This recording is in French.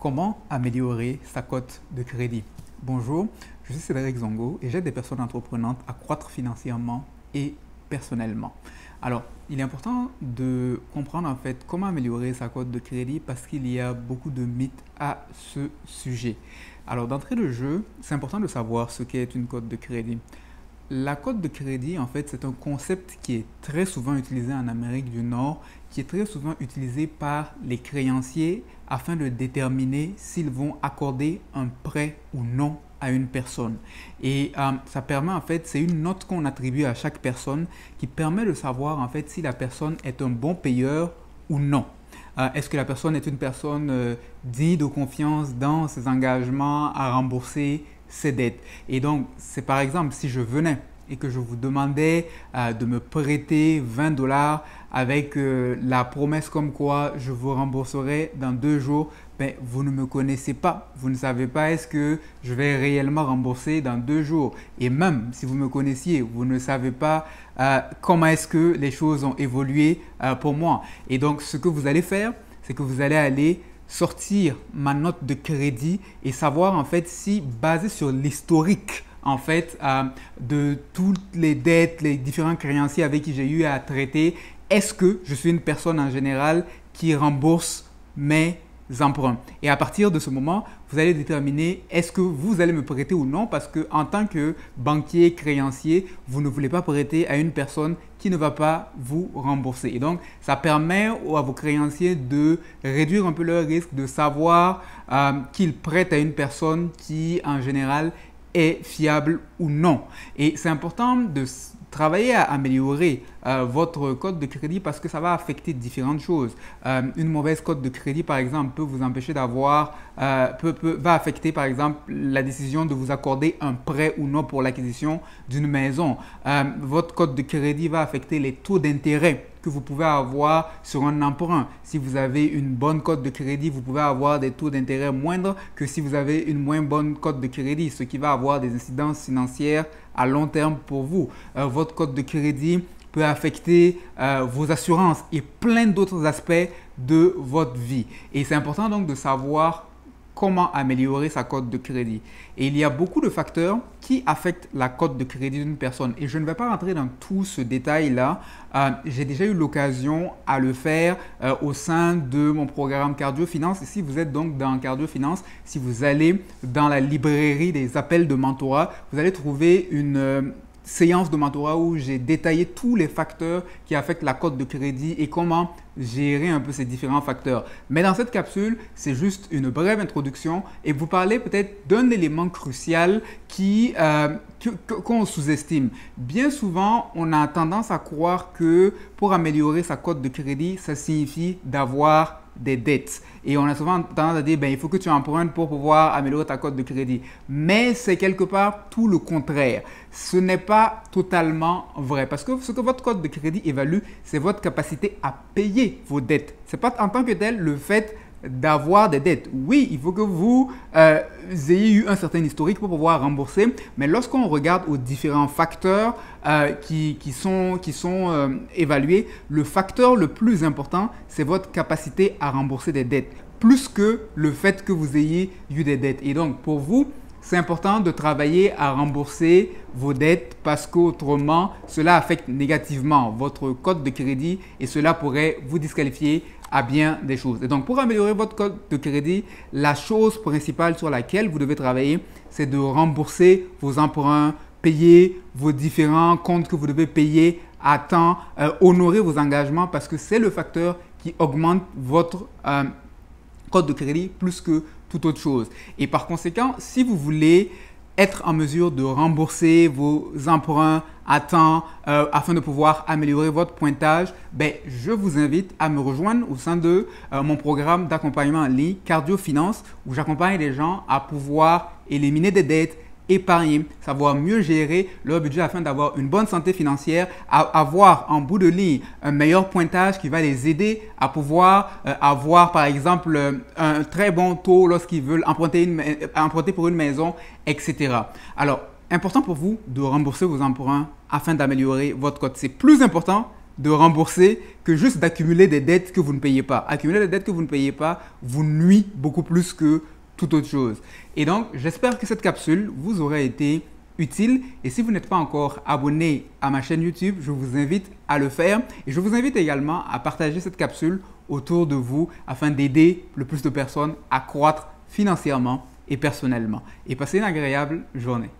Comment améliorer sa cote de crédit? Bonjour, je suis Cédric Zongo et j'aide des personnes entreprenantes à croître financièrement et personnellement. Alors, il est important de comprendre en fait comment améliorer sa cote de crédit parce qu'il y a beaucoup de mythes à ce sujet. Alors, d'entrée de jeu, c'est important de savoir ce qu'est une cote de crédit. La cote de crédit, en fait, c'est un concept qui est très souvent utilisé en Amérique du Nord, qui est très souvent utilisé par les créanciers afin de déterminer s'ils vont accorder un prêt ou non à une personne. Et ça permet, en fait, c'est une note qu'on attribue à chaque personne qui permet de savoir, en fait, si la personne est un bon payeur ou non. Est-ce que la personne est une personne digne de confiance dans ses engagements à rembourser ses dettes? Et donc, c'est par exemple, si je venais et que je vous demandais de me prêter 20 dollars avec la promesse comme quoi je vous rembourserai dans 2 jours, ben, vous ne me connaissez pas. Vous ne savez pas est-ce que je vais réellement rembourser dans 2 jours. Et même si vous me connaissiez, vous ne savez pas comment est-ce que les choses ont évolué pour moi. Et donc, ce que vous allez faire, c'est que vous allez aller sortir ma note de crédit et savoir en fait si, basé sur l'historique en fait de toutes les dettes, les différents créanciers avec qui j'ai eu à traiter, est-ce que je suis une personne en général qui rembourse mes emprunts? Et à partir de ce moment, vous allez déterminer est-ce que vous allez me prêter ou non, parce que en tant que banquier créancier, vous ne voulez pas prêter à une personne qui ne va pas vous rembourser. Et donc, ça permet à vos créanciers de réduire un peu leur risque, de savoir qu'ils prêtent à une personne qui, en général, est fiable ou non. Et c'est important de travailler à améliorer votre cote de crédit parce que ça va affecter différentes choses. Une mauvaise cote de crédit, par exemple, peut vous empêcher d'avoir, va affecter, par exemple, la décision de vous accorder un prêt ou non pour l'acquisition d'une maison. Votre cote de crédit va affecter les taux d'intérêt que vous pouvez avoir sur un emprunt. Si vous avez une bonne cote de crédit, vous pouvez avoir des taux d'intérêt moindres que si vous avez une moins bonne cote de crédit, ce qui va avoir des incidences financières à long terme pour vous. Votre cote de crédit peut affecter vos assurances et plein d'autres aspects de votre vie. Et c'est important donc de savoir comment améliorer sa cote de crédit. Et il y a beaucoup de facteurs qui affectent la cote de crédit d'une personne. Et je ne vais pas rentrer dans tout ce détail-là. J'ai déjà eu l'occasion à le faire au sein de mon programme Cardio Finance. Et si vous êtes donc dans Cardio Finance, si vous allez dans la librairie des appels de mentorat, vous allez trouver une séance de mentorat où j'ai détaillé tous les facteurs qui affectent la cote de crédit et comment gérer un peu ces différents facteurs. Mais dans cette capsule, c'est juste une brève introduction et vous parler peut-être d'un élément crucial qu'on sous-estime. Bien souvent, on a tendance à croire que pour améliorer sa cote de crédit, ça signifie d'avoir des dettes. Et on a souvent tendance à dire, il faut que tu empruntes pour pouvoir améliorer ta cote de crédit. Mais c'est quelque part tout le contraire. Ce n'est pas totalement vrai. Parce que ce que votre cote de crédit évalue, c'est votre capacité à payer vos dettes. Ce n'est pas en tant que tel le fait d'avoir des dettes. Oui, il faut que vous ayez eu un certain historique pour pouvoir rembourser, mais lorsqu'on regarde aux différents facteurs qui sont évalués, le facteur le plus important, c'est votre capacité à rembourser des dettes, plus que le fait que vous ayez eu des dettes. Et donc, pour vous, c'est important de travailler à rembourser vos dettes parce qu'autrement, cela affecte négativement votre cote de crédit et cela pourrait vous disqualifier à bien des choses. Et donc, pour améliorer votre cote de crédit, la chose principale sur laquelle vous devez travailler, c'est de rembourser vos emprunts, payer vos différents comptes que vous devez payer à temps, honorer vos engagements parce que c'est le facteur qui augmente votre cote de crédit plus que toute autre chose. Et par conséquent, si vous voulez être en mesure de rembourser vos emprunts à temps afin de pouvoir améliorer votre pointage, je vous invite à me rejoindre au sein de mon programme d'accompagnement en ligne Cardio Finance où j'accompagne les gens à pouvoir éliminer des dettes, épargner, savoir mieux gérer leur budget afin d'avoir une bonne santé financière, avoir en bout de ligne un meilleur pointage qui va les aider à pouvoir avoir par exemple un très bon taux lorsqu'ils veulent emprunter pour une maison, etc. Alors, important pour vous de rembourser vos emprunts afin d'améliorer votre cote. C'est plus important de rembourser que juste d'accumuler des dettes que vous ne payez pas. Accumuler des dettes que vous ne payez pas vous nuit beaucoup plus que toute autre chose. Et donc, j'espère que cette capsule vous aura été utile. Et si vous n'êtes pas encore abonné à ma chaîne YouTube, je vous invite à le faire. Et je vous invite également à partager cette capsule autour de vous afin d'aider le plus de personnes à croître financièrement et personnellement. Et passez une agréable journée.